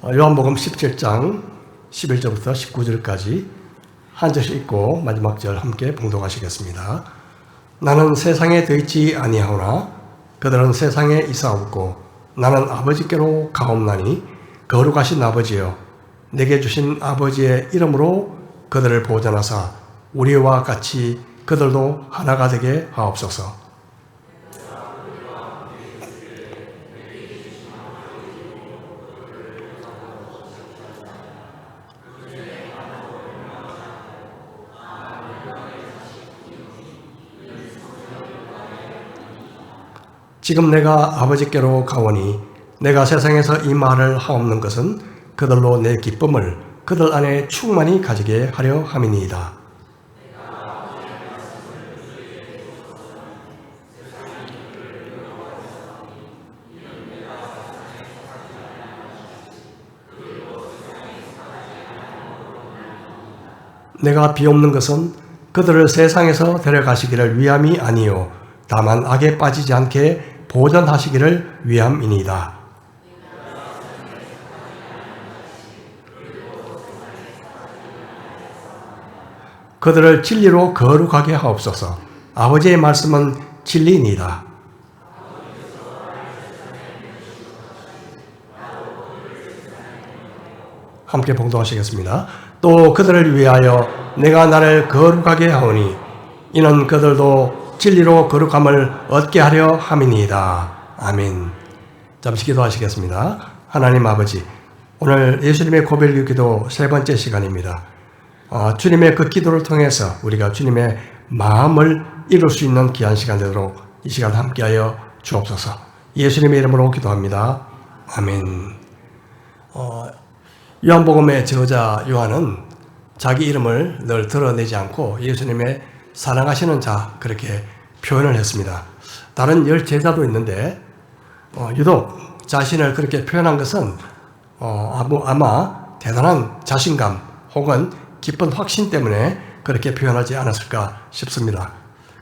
요한복음 17장 11절부터 19절까지 한 절씩 읽고 마지막 절 함께 봉독하시겠습니다. 나는 세상에 들지 아니하오나 그들은 세상에 있사옵고 나는 아버지께로 가옵나니 거룩하신 아버지여 내게 주신 아버지의 이름으로 그들을 보존하사 우리와 같이 그들도 하나가 되게 하옵소서. 지금 내가 아버지께로 가오니 내가 세상에서 이 말을 하옵는 것은 그들로 내 기쁨을 그들 안에 충만히 가지게 하려 함이니이다. 내가 비옵는 것은 그들을 세상에서 데려가시기를 위함이 아니요 다만 악에 빠지지 않게 보존하시기를 위함이니이다. 그들을 진리로 거룩하게 하옵소서. 아버지의 말씀은 진리이니이다. 함께 봉독하시겠습니다. 또 그들을 위하여 내가 나를 거룩하게 하오니 이는 그들도 진리로 거룩함을 얻게 하려 함이니이다. 아멘. 잠시 기도하시겠습니다. 하나님 아버지, 오늘 예수님의 고별 기도 세 번째 시간입니다. 주님의 그 기도를 통해서 우리가 주님의 마음을 이룰 수 있는 귀한 시간 되도록 이 시간 함께하여 주옵소서. 예수님의 이름으로 기도합니다. 아멘. 요한복음의 저자 요한은 자기 이름을 늘 드러내지 않고 예수님의 사랑하시는 자 그렇게 표현을 했습니다. 다른 10제자도 있는데 유독 자신을 그렇게 표현한 것은 아마 대단한 자신감 혹은 깊은 확신 때문에 그렇게 표현하지 않았을까 싶습니다.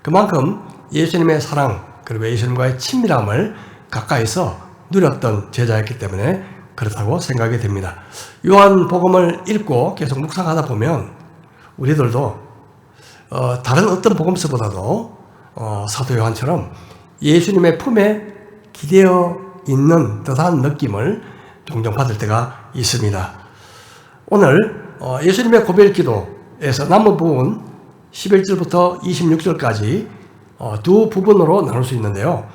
그만큼 예수님의 사랑 그리고 예수님과의 친밀함을 가까이서 누렸던 제자였기 때문에 그렇다고 생각이 됩니다. 요한복음을 읽고 계속 묵상하다 보면 우리들도 다른 어떤 복음서보다도 사도 요한처럼 예수님의 품에 기대어 있는 듯한 느낌을 종종 받을 때가 있습니다. 오늘 예수님의 고별 기도에서 남은 부분 11절부터 26절까지 두 부분으로 나눌 수 있는데요.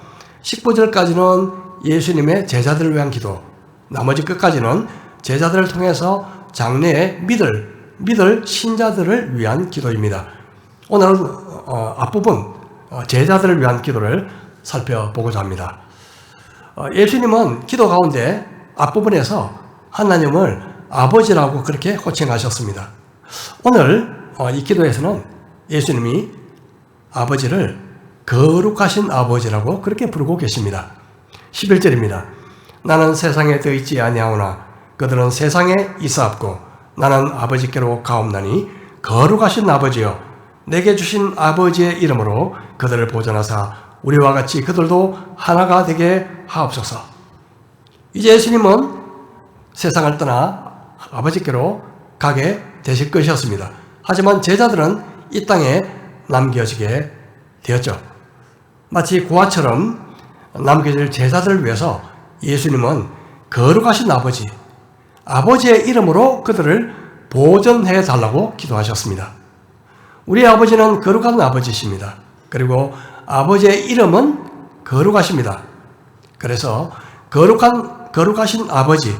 19절까지는 예수님의 제자들을 위한 기도, 나머지 끝까지는 제자들을 통해서 장래에 믿을 신자들을 위한 기도입니다. 오늘은 앞부분 제자들을 위한 기도를 살펴보고자 합니다. 예수님은 기도 가운데 앞부분에서 하나님을 아버지라고 그렇게 호칭하셨습니다. 오늘 이 기도에서는 예수님이 아버지를 거룩하신 아버지라고 그렇게 부르고 계십니다. 11절입니다. 나는 세상에 더 있지 아니하오나 그들은 세상에 있사옵고 나는 아버지께로 가옵나니 거룩하신 아버지여 내게 주신 아버지의 이름으로 그들을 보존하사 우리와 같이 그들도 하나가 되게 하옵소서. 이제 예수님은 세상을 떠나 아버지께로 가게 되실 것이었습니다. 하지만 제자들은 이 땅에 남겨지게 되었죠. 마치 고아처럼 남겨질 제자들을 위해서 예수님은 거룩하신 아버지의 이름으로 그들을 보존해 달라고 기도하셨습니다. 우리 아버지는 거룩한 아버지십니다. 그리고 아버지의 이름은 거룩하십니다. 그래서 거룩하신 아버지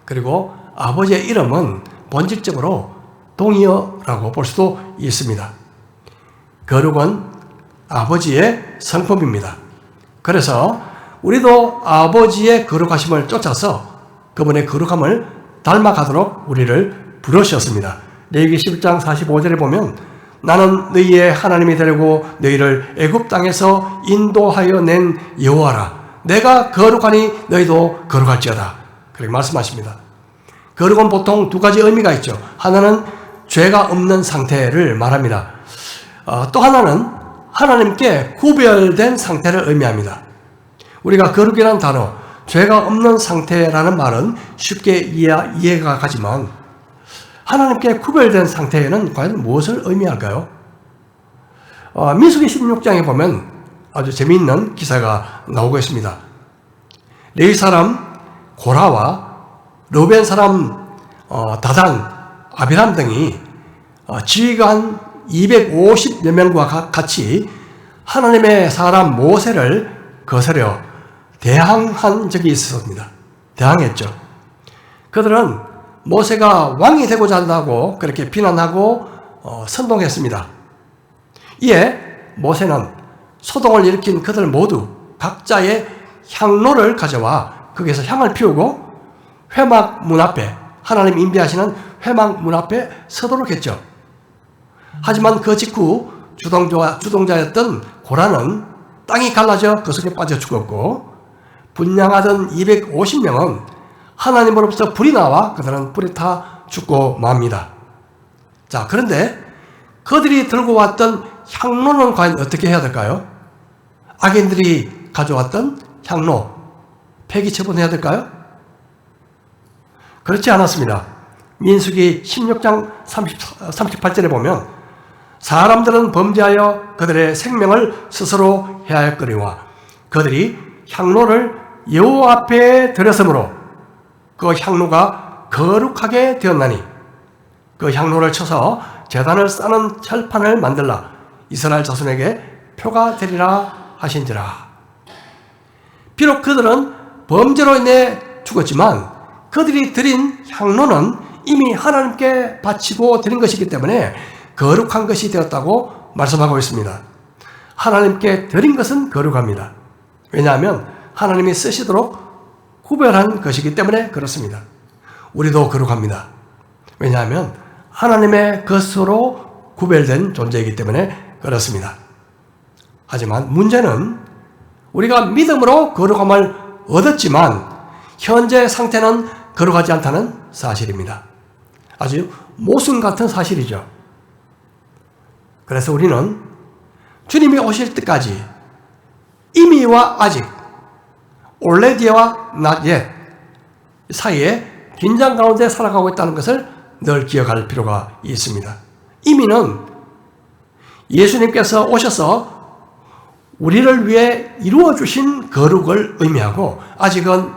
그리고 아버지의 이름은 본질적으로 동의어라고 볼 수도 있습니다. 거룩은 아버지의 성품입니다. 그래서 우리도 아버지의 거룩하심을 쫓아서 그분의 거룩함을 닮아가도록 우리를 부르셨습니다. 레위기 11장 45절에 보면 나는 너희의 하나님이 되려고 너희를 애굽 땅에서 인도하여 낸 여호와라. 내가 거룩하니 너희도 거룩할지어다. 그렇게 말씀하십니다. 거룩은 보통 두 가지 의미가 있죠. 하나는 죄가 없는 상태를 말합니다. 또 하나는 하나님께 구별된 상태를 의미합니다. 우리가 거룩이라는 단어, 죄가 없는 상태라는 말은 쉽게 이해가 가지만 하나님께 구별된 상태에는 과연 무엇을 의미할까요? 민수기 16장에 보면 아주 재미있는 기사가 나오고 있습니다. 레위 사람 고라와 르벤 사람 다단, 아비람 등이 지휘관 250여 명과 같이 하나님의 사람 모세를 거스려 대항한 적이 있었습니다. 대항했죠. 그들은 모세가 왕이 되고자 한다고 그렇게 비난하고 선동했습니다. 이에 모세는 소동을 일으킨 그들 모두 각자의 향로를 가져와 거기서 향을 피우고 회막 문 앞에, 하나님 임재하시는 회막 문 앞에 서도록 했죠. 하지만 그 직후 주동자였던 고라는 땅이 갈라져 그 속에 빠져 죽었고, 분향하던 250명은 하나님으로부터 불이 나와 그들은 불에 타 죽고 맙니다. 자, 그런데 그들이 들고 왔던 향로는 과연 어떻게 해야 될까요? 악인들이 가져왔던 향로, 폐기 처분해야 될까요? 그렇지 않았습니다. 민수기 16장 38절에 보면 사람들은 범죄하여 그들의 생명을 스스로 해하였거니와 그들이 향로를 여호와 앞에 들였으므로 그 향로가 거룩하게 되었나니 그 향로를 쳐서 제단을 쌓는 철판을 만들라 이스라엘 자손에게 표가 되리라 하신지라. 비록 그들은 범죄로 인해 죽었지만 그들이 드린 향로는 이미 하나님께 바치고 드린 것이기 때문에 거룩한 것이 되었다고 말씀하고 있습니다. 하나님께 드린 것은 거룩합니다. 왜냐하면 하나님이 쓰시도록 구별한 것이기 때문에 그렇습니다. 우리도 거룩합니다. 왜냐하면 하나님의 것으로 구별된 존재이기 때문에 그렇습니다. 하지만 문제는 우리가 믿음으로 거룩함을 얻었지만 현재 상태는 거룩하지 않다는 사실입니다. 아주 모순 같은 사실이죠. 그래서 우리는 주님이 오실 때까지 이미와 아직, already와 not yet 사이에 긴장 가운데 살아가고 있다는 것을 늘 기억할 필요가 있습니다. 이미는 예수님께서 오셔서 우리를 위해 이루어주신 거룩을 의미하고, 아직은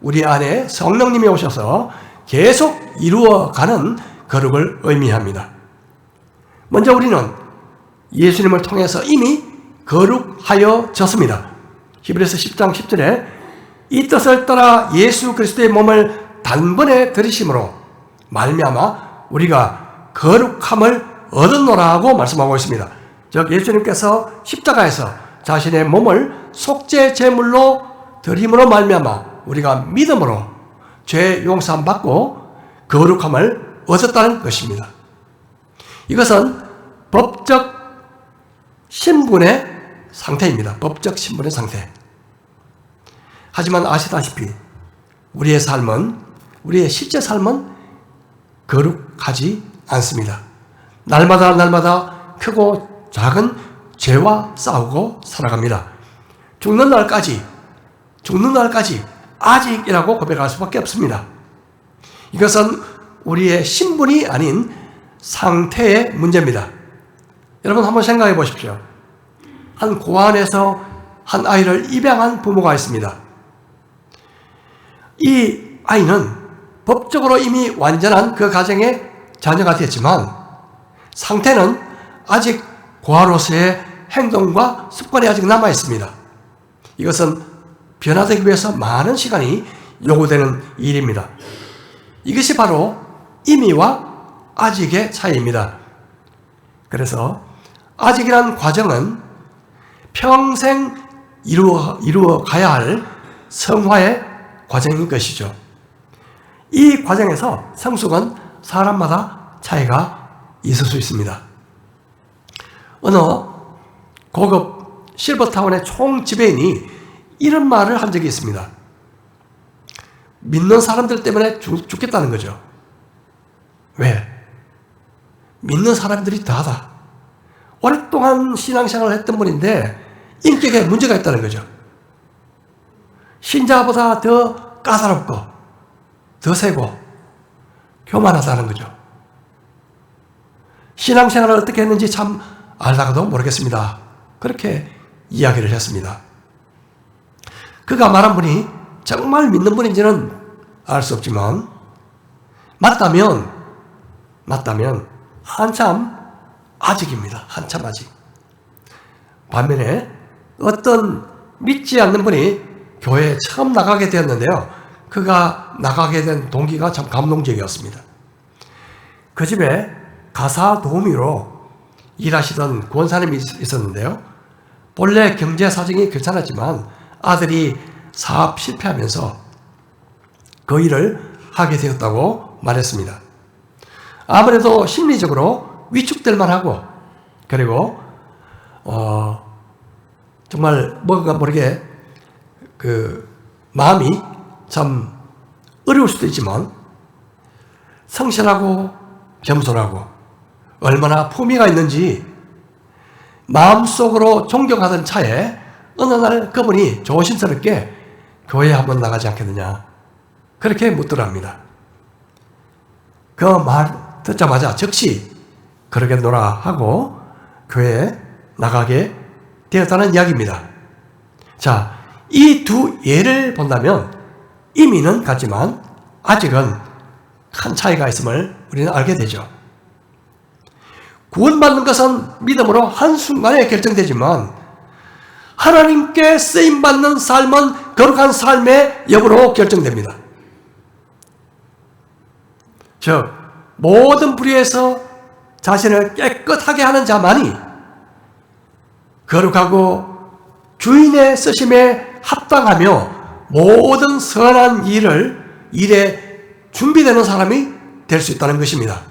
우리 안에 성령님이 오셔서 계속 이루어가는 거룩을 의미합니다. 먼저 우리는 예수님을 통해서 이미 거룩하여졌습니다. 히브리서 10장 10절에 이 뜻을 따라 예수 그리스도의 몸을 단번에 들이심으로 말미암아 우리가 거룩함을 얻었노라 하고 말씀하고 있습니다. 즉 예수님께서 십자가에서 자신의 몸을 속죄 제물로 드림으로 말미암아 우리가 믿음으로 죄 용서함 받고 거룩함을 얻었다는 것입니다. 이것은 법적 신분의 상태입니다. 법적 신분의 상태. 하지만 아시다시피 우리의 삶은, 우리의 실제 삶은 거룩하지 않습니다. 날마다 크고 작은 죄와 싸우고 살아갑니다. 죽는 날까지 아직이라고 고백할 수밖에 없습니다. 이것은 우리의 신분이 아닌 상태의 문제입니다. 여러분 한번 생각해 보십시오. 한 고아원에서 한 아이를 입양한 부모가 있습니다. 이 아이는 법적으로 이미 완전한 그 가정의 자녀가 됐지만 상태는 아직 고아로서의 행동과 습관이 아직 남아 있습니다. 이것은 변화되기 위해서 많은 시간이 요구되는 일입니다. 이것이 바로 이미와 아직의 차이입니다. 그래서 아직이란 과정은 평생 이루어 가야 할 성화의 과정인 것이죠. 이 과정에서 성숙은 사람마다 차이가 있을 수 있습니다. 어느 고급 실버타운의 총지배인이 이런 말을 한 적이 있습니다. 믿는 사람들 때문에 죽겠다는 거죠. 왜? 믿는 사람들이 다다. 오랫동안 신앙생활을 했던 분인데 인격에 문제가 있다는 거죠. 신자보다 더 까다롭고 더 세고 교만하다는 거죠. 신앙생활을 어떻게 했는지 참 알다가도 모르겠습니다. 그렇게 이야기를 했습니다. 그가 말한 분이 정말 믿는 분인지는 알 수 없지만 맞다면 한참 아직입니다. 한참 아직. 반면에 어떤 믿지 않는 분이 교회에 처음 나가게 되었는데요. 그가 나가게 된 동기가 참 감동적이었습니다. 그 집에 가사 도우미로 일하시던 권사님이 있었는데요. 본래 경제 사정이 괜찮았지만 아들이 사업 실패하면서 그 일을 하게 되었다고 말했습니다. 아무래도 심리적으로 위축될 만하고 그리고 정말 뭔가 모르게 그 마음이 참 어려울 수도 있지만 성실하고 겸손하고 얼마나 품위가 있는지 마음속으로 존경하던 차에 어느 날 그분이 조심스럽게 교회에 한번 나가지 않겠느냐 그렇게 묻더랍니다. 그 말 듣자마자 즉시 그러겠노라 하고 교회에 나가게 되었다는 이야기입니다. 자, 이 두 예를 본다면 의미는 같지만 아직은 큰 차이가 있음을 우리는 알게 되죠. 구원받는 것은 믿음으로 한순간에 결정되지만 하나님께 쓰임받는 삶은 거룩한 삶의 여부로 결정됩니다. 즉 모든 불의에서 자신을 깨끗하게 하는 자만이 거룩하고 주인의 쓰심에 합당하며 모든 선한 일에 준비되는 사람이 될 수 있다는 것입니다.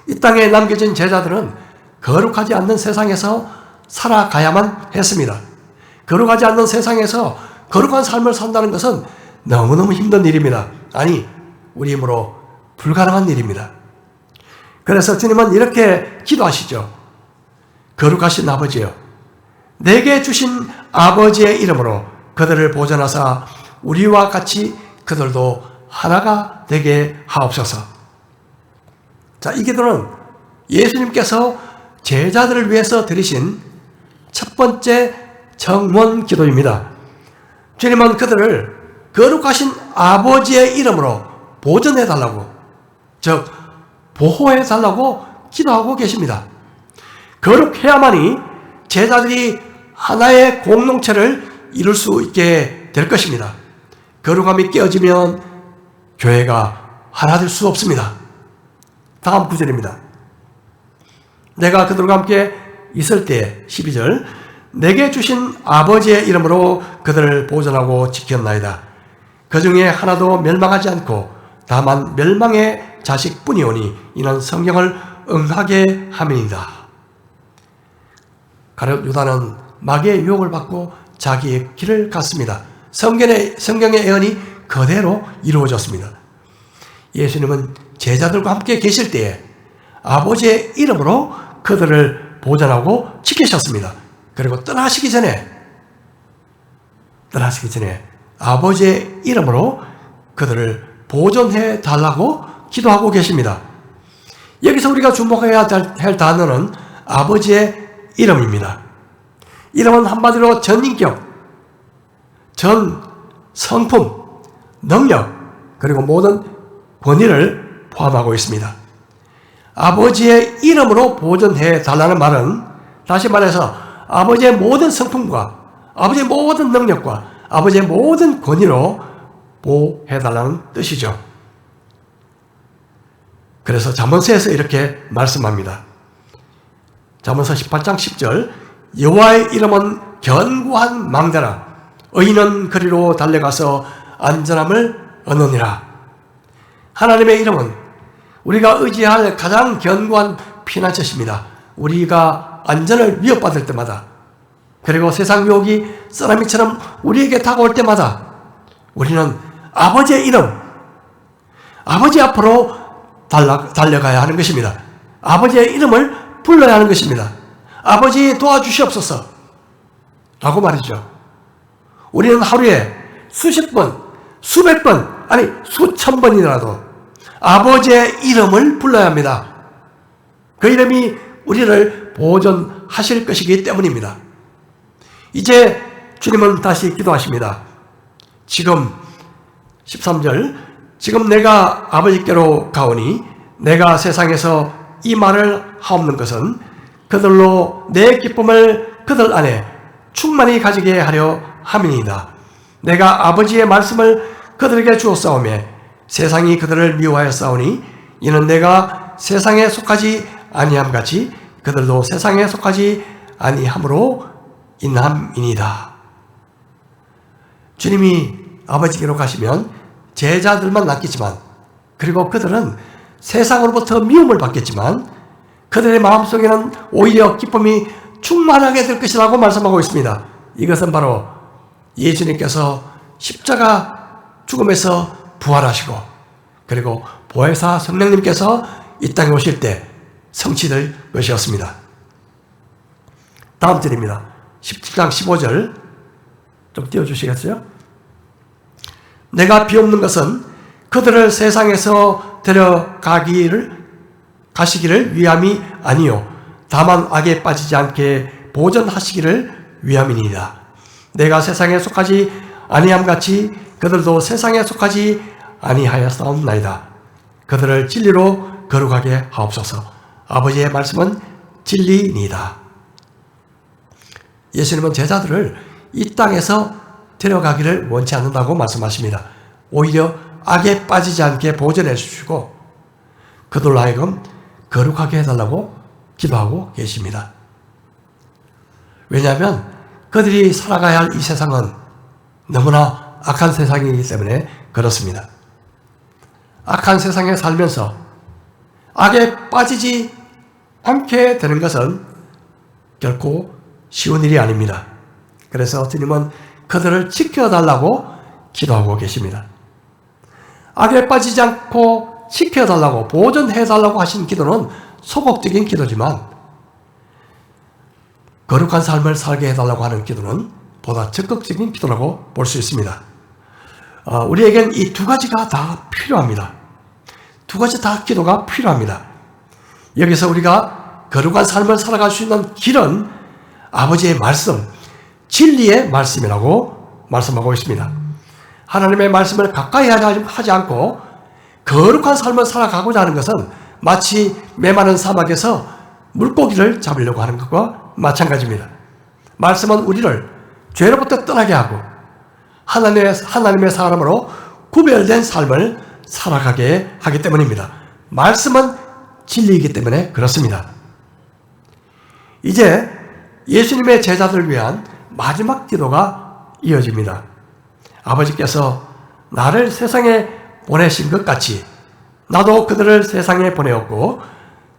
이 땅에 남겨진 제자들은 거룩하지 않는 세상에서 살아가야만 했습니다. 거룩하지 않는 세상에서 거룩한 삶을 산다는 것은 너무너무 힘든 일입니다. 아니, 우리 힘으로 불가능한 일입니다. 그래서 주님은 이렇게 기도하시죠. 거룩하신 아버지여, 내게 주신 아버지의 이름으로 그들을 보존하사 우리와 같이 그들도 하나가 되게 하옵소서. 자, 이 기도는 예수님께서 제자들을 위해서 드리신 첫 번째 정원 기도입니다. 주님은 그들을 거룩하신 아버지의 이름으로 보존해달라고, 즉 보호해달라고 기도하고 계십니다. 거룩해야만이 제자들이 하나의 공동체를 이룰 수 있게 될 것입니다. 거룩함이 깨어지면 교회가 하나 될 수 없습니다. 다음 구절입니다. 내가 그들과 함께 있을 때 12절 내게 주신 아버지의 이름으로 그들을 보존하고 지켰나이다. 그 중에 하나도 멸망하지 않고 다만 멸망의 자식뿐이오니 이는 성경을 응하게 함이니이다. 가룟 유다는 마귀의 유혹을 받고 자기의 길을 갔습니다. 성경의 예언이 그대로 이루어졌습니다. 예수님은 제자들과 함께 계실 때에 아버지의 이름으로 그들을 보존하고 지키셨습니다. 그리고 떠나시기 전에 아버지의 이름으로 그들을 보존해 달라고 기도하고 계십니다. 여기서 우리가 주목해야 할 단어는 아버지의 이름입니다. 이름은 한마디로 전인격, 전 성품, 능력, 그리고 모든 권위를 포함하고 있습니다. 아버지의 이름으로 보존해 달라는 말은 다시 말해서 아버지의 모든 성품과 아버지의 모든 능력과 아버지의 모든 권위로 보호해 달라는 뜻이죠. 그래서 잠언서에서 이렇게 말씀합니다. 잠언서 18장 10절 여호와의 이름은 견고한 망대라 의인은 그리로 달려가서 안전함을 얻느니라. 하나님의 이름은 우리가 의지할 가장 견고한 피난처입니다. 우리가 안전을 위협받을 때마다 그리고 세상 유혹이 쓰나미처럼 우리에게 다가올 때마다 우리는 아버지의 이름, 아버지 앞으로 달려가야 하는 것입니다. 아버지의 이름을 불러야 하는 것입니다. 아버지 도와주시옵소서. 라고 말이죠. 우리는 하루에 수십 번, 수백 번, 아니 수천 번이라도 아버지의 이름을 불러야 합니다. 그 이름이 우리를 보존하실 것이기 때문입니다. 이제 주님은 다시 기도하십니다. 지금 13절, 지금 내가 아버지께로 가오니 내가 세상에서 이 말을 하옵는 것은 그들로 내 기쁨을 그들 안에 충만히 가지게 하려 함이니이다. 내가 아버지의 말씀을 그들에게 주었사오매 세상이 그들을 미워하였사오니 이는 내가 세상에 속하지 아니함 같이 그들도 세상에 속하지 아니함으로 인함이니이다. 주님이 아버지께로 가시면 제자들만 남겠지만, 그리고 그들은 세상으로부터 미움을 받겠지만 그들의 마음속에는 오히려 기쁨이 충만하게 될 것이라고 말씀하고 있습니다. 이것은 바로 예수님께서 십자가 죽음에서 부활하시고 그리고 보혜사 성령님께서 이 땅에 오실 때 성취될 것이었습니다. 다음 절입니다. 17장 15절 좀 띄워주시겠어요? 내가 비옵는 것은 그들을 세상에서 가시기를 위함이 아니요 다만 악에 빠지지 않게 보존하시기를 위함이니이다. 내가 세상에 속하지 아니함 같이 그들도 세상에 속하지 아니하였사옵나이다. 그들을 진리로 거룩하게 하옵소서. 아버지의 말씀은 진리니이다. 예수님은 제자들을 이 땅에서 데려가기를 원치 않는다고 말씀하십니다. 오히려 악에 빠지지 않게 보존해 주시고 그들로 하여금 거룩하게 해달라고 기도하고 계십니다. 왜냐하면 그들이 살아가야 할 이 세상은 너무나 악한 세상이기 때문에 그렇습니다. 악한 세상에 살면서 악에 빠지지 않게 되는 것은 결코 쉬운 일이 아닙니다. 그래서 주님은 그들을 지켜달라고 기도하고 계십니다. 악에 빠지지 않고 지켜달라고 보존해달라고 하신 기도는 소극적인 기도지만 거룩한 삶을 살게 해달라고 하는 기도는 보다 적극적인 기도라고 볼 수 있습니다. 우리에겐 이 두 가지가 다 필요합니다. 두 가지 다 기도가 필요합니다. 여기서 우리가 거룩한 삶을 살아갈 수 있는 길은 아버지의 말씀, 진리의 말씀이라고 말씀하고 있습니다. 하나님의 말씀을 가까이 하지 않고 거룩한 삶을 살아가고자 하는 것은 마치 메마른 사막에서 물고기를 잡으려고 하는 것과 마찬가지입니다. 말씀은 우리를 죄로부터 떠나게 하고 하나님의 사람으로 구별된 삶을 살아가게 하기 때문입니다. 말씀은 진리이기 때문에 그렇습니다. 이제 예수님의 제자들을 위한 마지막 기도가 이어집니다. 아버지께서 나를 세상에 보내신 것 같이 나도 그들을 세상에 보내었고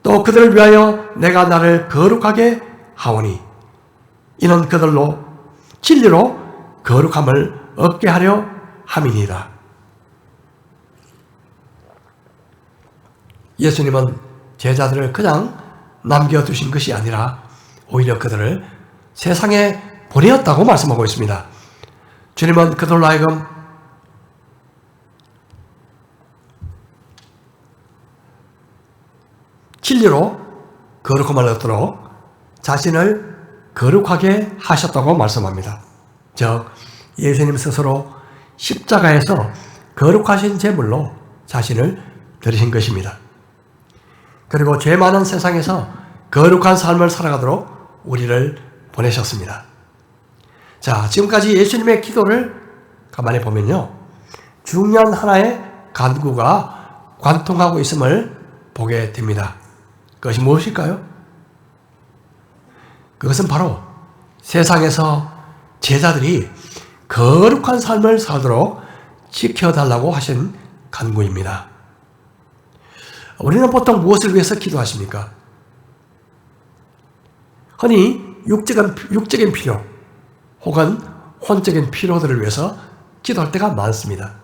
또 그들을 위하여 내가 나를 거룩하게 하오니 이는 그들로 진리로 거룩함을 얻게 하려 함이니라. 예수님은 제자들을 그냥 남겨두신 것이 아니라 오히려 그들을 세상에 보내었다고 말씀하고 있습니다. 주님은 그들로 하여금 진리로 거룩함을 얻도록 자신을 거룩하게 하셨다고 말씀합니다. 즉 예수님 스스로 십자가에서 거룩하신 제물로 자신을 드리신 것입니다. 그리고 죄 많은 세상에서 거룩한 삶을 살아가도록 우리를 보내셨습니다. 자, 지금까지 예수님의 기도를 가만히 보면요, 중요한 하나의 간구가 관통하고 있음을 보게 됩니다. 그것이 무엇일까요? 그것은 바로 세상에서 제자들이 거룩한 삶을 살도록 지켜달라고 하신 간구입니다. 우리는 보통 무엇을 위해서 기도하십니까? 흔히 육적인 필요 혹은 혼적인 필요들을 위해서 기도할 때가 많습니다.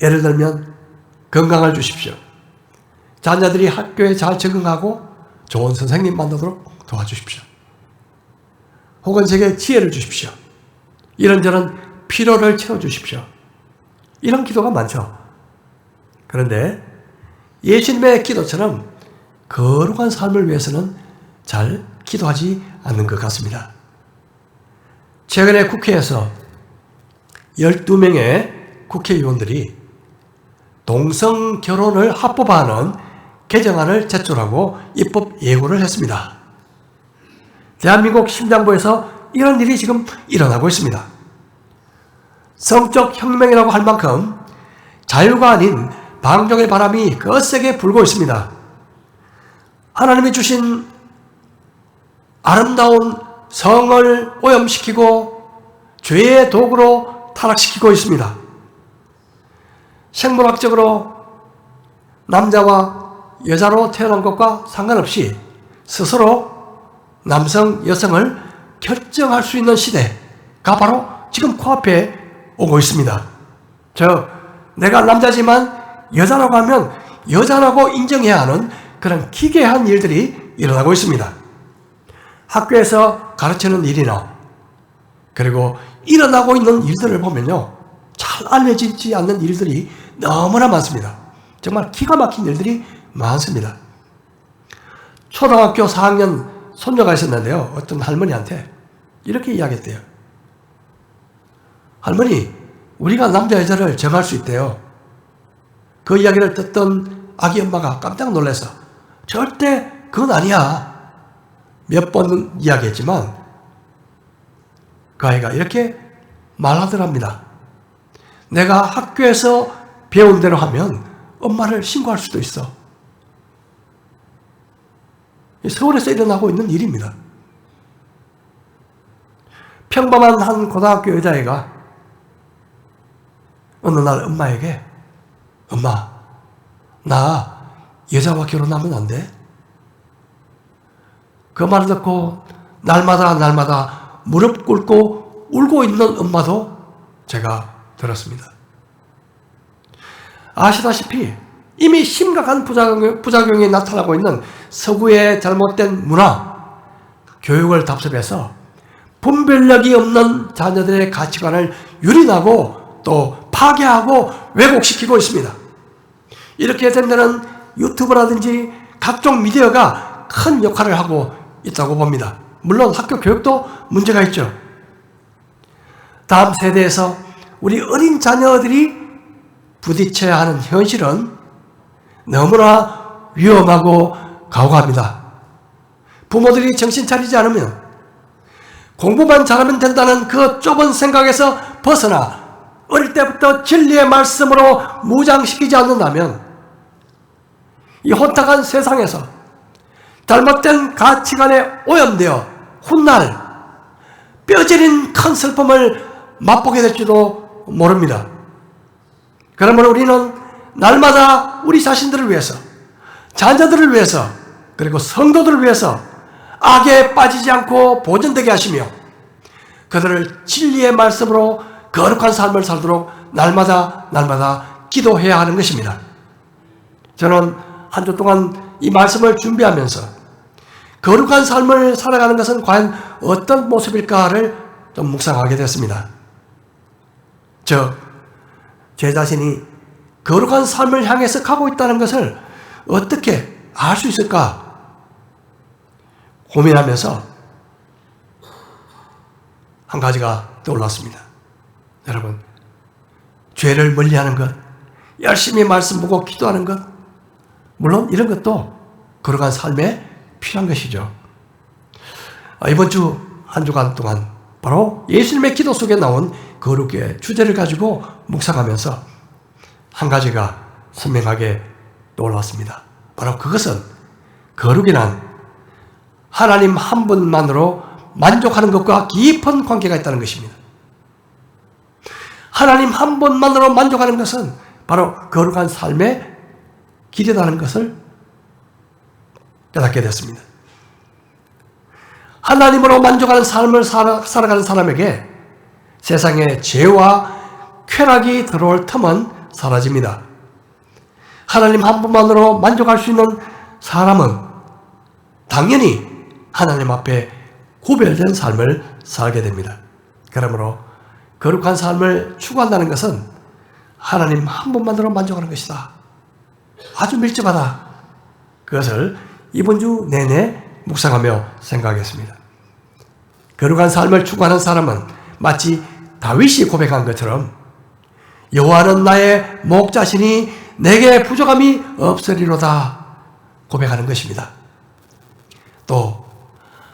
예를 들면 건강을 주십시오. 자녀들이 학교에 잘 적응하고 좋은 선생님 만나도록 도와주십시오. 혹은 제게 지혜를 주십시오. 이런저런 필요를 채워주십시오. 이런 기도가 많죠. 그런데 예수님의 기도처럼 거룩한 삶을 위해서는 잘 기도하지 않는 것 같습니다. 최근에 국회에서 12명의 국회의원들이 동성 결혼을 합법화하는 개정안을 제출하고 입법 예고를 했습니다. 대한민국 심장부에서 이런 일이 지금 일어나고 있습니다. 성적 혁명이라고 할 만큼 자유가 아닌 방종의 바람이 거세게 불고 있습니다. 하나님이 주신 아름다운 성을 오염시키고 죄의 도구로 타락시키고 있습니다. 생물학적으로 남자와 여자로 태어난 것과 상관없이 스스로 남성, 여성을 결정할 수 있는 시대가 바로 지금 코앞에 오고 있습니다. 내가 남자지만 여자라고 하면 여자라고 인정해야 하는 그런 기괴한 일들이 일어나고 있습니다. 학교에서 가르치는 일이나 그리고 일어나고 있는 일들을 보면요, 잘 알려지지 않는 일들이 너무나 많습니다. 정말 기가 막힌 일들이 많습니다. 초등학교 4학년 손녀가 있었는데요, 어떤 할머니한테 이렇게 이야기했대요. 할머니, 우리가 남자 여자를 정할 수 있대요. 그 이야기를 듣던 아기 엄마가 깜짝 놀라서 절대 그건 아니야. 몇 번 이야기했지만 그 아이가 이렇게 말하더랍니다. 내가 학교에서 배운 대로 하면 엄마를 신고할 수도 있어. 서울에서 일어나고 있는 일입니다. 평범한 한 고등학교 여자애가 어느 날 엄마에게, 엄마, 나 여자와 결혼하면 안 돼? 그 말을 듣고 날마다 무릎 꿇고 울고 있는 엄마도 제가 들었습니다. 아시다시피 이미 심각한 부작용이 나타나고 있는 서구의 잘못된 문화, 교육을 답습해서 분별력이 없는 자녀들의 가치관을 유린하고 또 파괴하고 왜곡시키고 있습니다. 이렇게 된 데는 유튜브라든지 각종 미디어가 큰 역할을 하고 있다고 봅니다. 물론 학교 교육도 문제가 있죠. 다음 세대에서 우리 어린 자녀들이 부딪혀야 하는 현실은 너무나 위험하고 가혹합니다. 부모들이 정신 차리지 않으면, 공부만 잘하면 된다는 그 좁은 생각에서 벗어나 어릴 때부터 진리의 말씀으로 무장시키지 않는다면 이 혼탁한 세상에서 잘못된 가치관에 오염되어 훗날 뼈저린 큰 슬픔을 맛보게 될지도 모릅니다. 그러므로 우리는 날마다 우리 자신들을 위해서, 자녀들을 위해서, 그리고 성도들을 위해서 악에 빠지지 않고 보존되게 하시며 그들을 진리의 말씀으로 거룩한 삶을 살도록 날마다 기도해야 하는 것입니다. 저는 한 주 동안 이 말씀을 준비하면서 거룩한 삶을 살아가는 것은 과연 어떤 모습일까를 좀 묵상하게 됐습니다. 제 자신이 거룩한 삶을 향해서 가고 있다는 것을 어떻게 알 수 있을까 고민하면서 한 가지가 떠올랐습니다. 여러분, 죄를 멀리하는 것, 열심히 말씀 보고 기도하는 것, 물론 이런 것도 거룩한 삶에 필요한 것이죠. 이번 주 한 주간 동안 바로 예수님의 기도 속에 나온 거룩의 주제를 가지고 묵상하면서 한 가지가 선명하게 떠올랐습니다. 바로 그것은 거룩이란 하나님 한 분만으로 만족하는 것과 깊은 관계가 있다는 것입니다. 하나님 한 분만으로 만족하는 것은 바로 거룩한 삶의 길이라는 것을 깨닫게 됐습니다. 하나님으로 만족하는 삶을 살아가는 사람에게 세상에 죄와 쾌락이 들어올 틈은 사라집니다. 하나님 한 분만으로 만족할 수 있는 사람은 당연히 하나님 앞에 구별된 삶을 살게 됩니다. 그러므로 거룩한 삶을 추구한다는 것은 하나님 한 분만으로 만족하는 것이다. 아주 밀접하다. 그것을 이번 주 내내 묵상하며 생각하겠습니다. 거룩한 삶을 추구하는 사람은 마치 다윗이 고백한 것처럼 여호와는 나의 목자시니 내게 부족함이 없으리로다 고백하는 것입니다. 또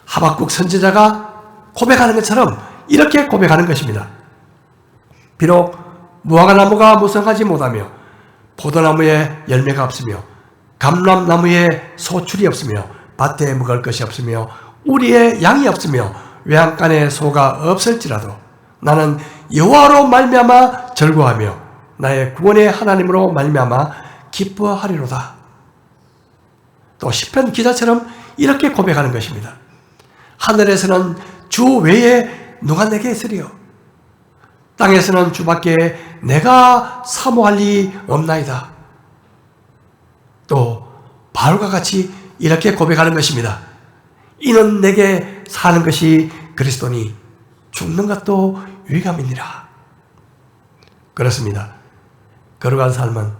하박국 선지자가 고백하는 것처럼 이렇게 고백하는 것입니다. 비록 무화과나무가 무성하지 못하며 포도나무에 열매가 없으며 감람나무에 소출이 없으며 밭에 먹을 것이 없으며 우리의 양이 없으며 외양간에 소가 없을지라도 나는 여호와로 말미암아 즐거워하며 나의 구원의 하나님으로 말미암아 기뻐하리로다. 또 시편 기자처럼 이렇게 고백하는 것입니다. 하늘에서는 주 외에 누가 내게 있으리요? 땅에서는 주밖에 내가 사모할 리 없나이다. 또 바울과 같이 이렇게 고백하는 것입니다. 이는 내게 사는 것이 그리스도니 죽는 것도 유익함이니라. 그렇습니다. 거룩한 삶은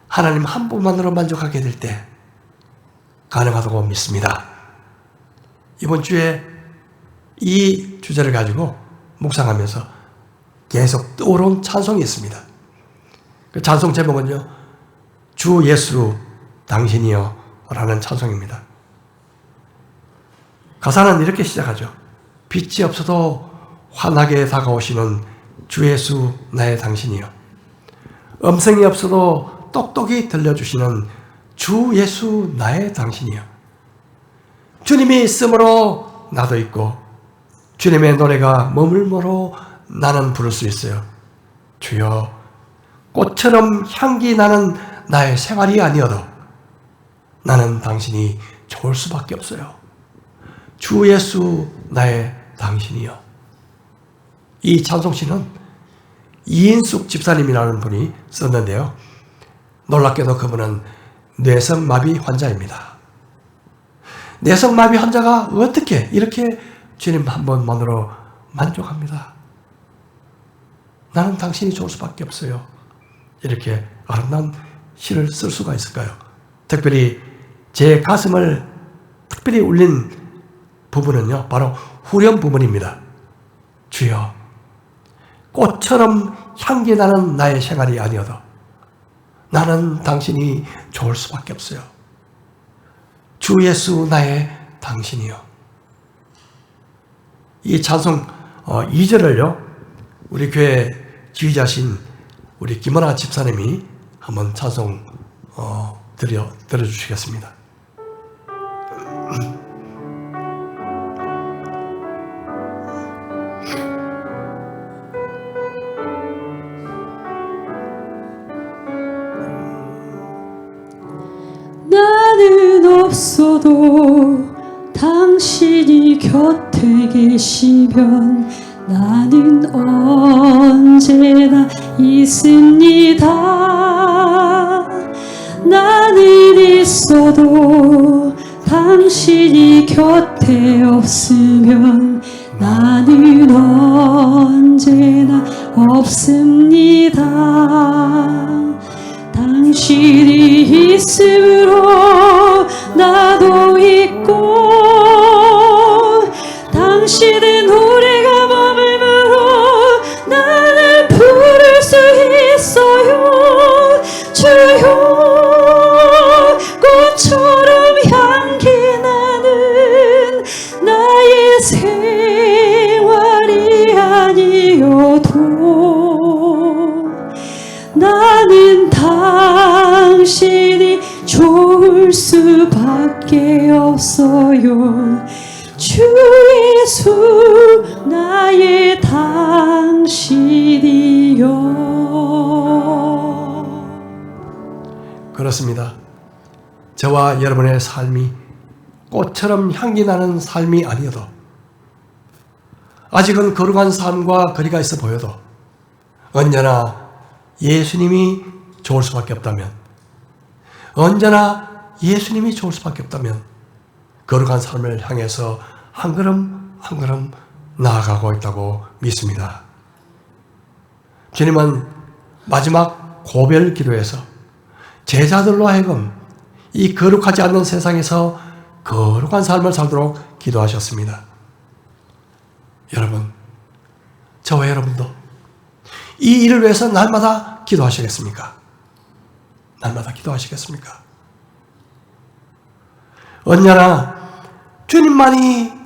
하나님 한 분만으로 만족하게 될 때 가능하다고 믿습니다. 이번 주에 이 주제를 가지고 묵상하면서 계속 떠오른 찬송이 있습니다. 그 찬송 제목은요, 주 예수 당신이여 라는 찬송입니다. 가사는 이렇게 시작하죠. 빛이 없어도 환하게 다가오시는 주 예수 나의 당신이여, 음성이 없어도 똑똑히 들려주시는 주 예수 나의 당신이여, 주님이 있으므로 나도 있고 주님의 노래가 머물므로 나는 부를 수 있어요. 주여, 꽃처럼 향기 나는 나의 생활이 아니어도 나는 당신이 좋을 수밖에 없어요. 주 예수 나의 당신이여. 이 찬송시는 이인숙 집사님이라는 분이 썼는데요. 놀랍게도 그분은 뇌성마비 환자입니다. 뇌성마비 환자가 어떻게 이렇게 주님 한 번만으로 만족합니다. 나는 당신이 좋을 수밖에 없어요. 이렇게 아름다운 시를 쓸 수가 있을까요? 특별히 제 가슴을 특별히 울린 부분은요, 바로 후렴 부분입니다. 주여, 꽃처럼 향기 나는 나의 생활이 아니어도 나는 당신이 좋을 수밖에 없어요. 주 예수 나의 당신이요. 이 찬송 2절을요, 우리 교회 지휘자신 우리 김원아 집사님이 한번 찬송 들어주시겠습니다. 나는 없어도 당신이 곁에 계시면 나는 언제나 있습니다. 나는 있어도 당신이 곁에 없으면 나는 언제나 없습니다. 당신이 있으므로 나도 있고 당신의 노래가 머물므로 나는 부를 수 있어요. 주여, 꽃처럼 향기 나는 나의 생활이 아니어도 나는 당신이 좋을 수밖에 없어요. 주 예수 나의 당신이요. 그렇습니다. 저와 여러분의 삶이 꽃처럼 향기 나는 삶이 아니어도, 아직은 거룩한 삶과 거리가 있어 보여도 언제나 예수님이 좋을 수밖에 없다면, 언제나 예수님이 좋을 수밖에 없다면 거룩한 삶을 향해서 한 걸음 한 걸음 나아가고 있다고 믿습니다. 주님은 마지막 고별 기도에서 제자들로 하여금 이 거룩하지 않는 세상에서 거룩한 삶을 살도록 기도하셨습니다. 여러분, 저와 여러분도 이 일을 위해서 날마다 기도하시겠습니까? 날마다 기도하시겠습니까? 언제나 주님만이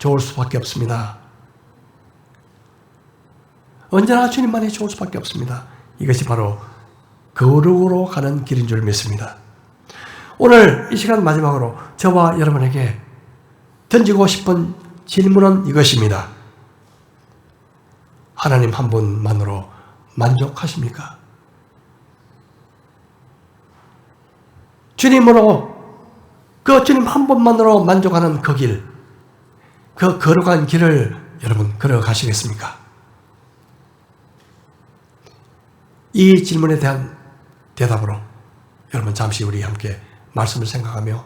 좋을 수밖에 없습니다. 언제나 주님만이 좋을 수밖에 없습니다. 이것이 바로 거룩으로 가는 길인 줄 믿습니다. 오늘 이 시간 마지막으로 저와 여러분에게 던지고 싶은 질문은 이것입니다. 하나님 한 분만으로 만족하십니까? 주님으로, 그 주님 한 분만으로 만족하는 그 길, 그 거룩한 길을 여러분 걸어가시겠습니까? 이 질문에 대한 대답으로 여러분 잠시 우리 함께 말씀을 생각하며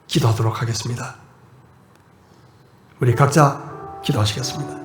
기도하도록 하겠습니다. 우리 각자 기도하시겠습니다.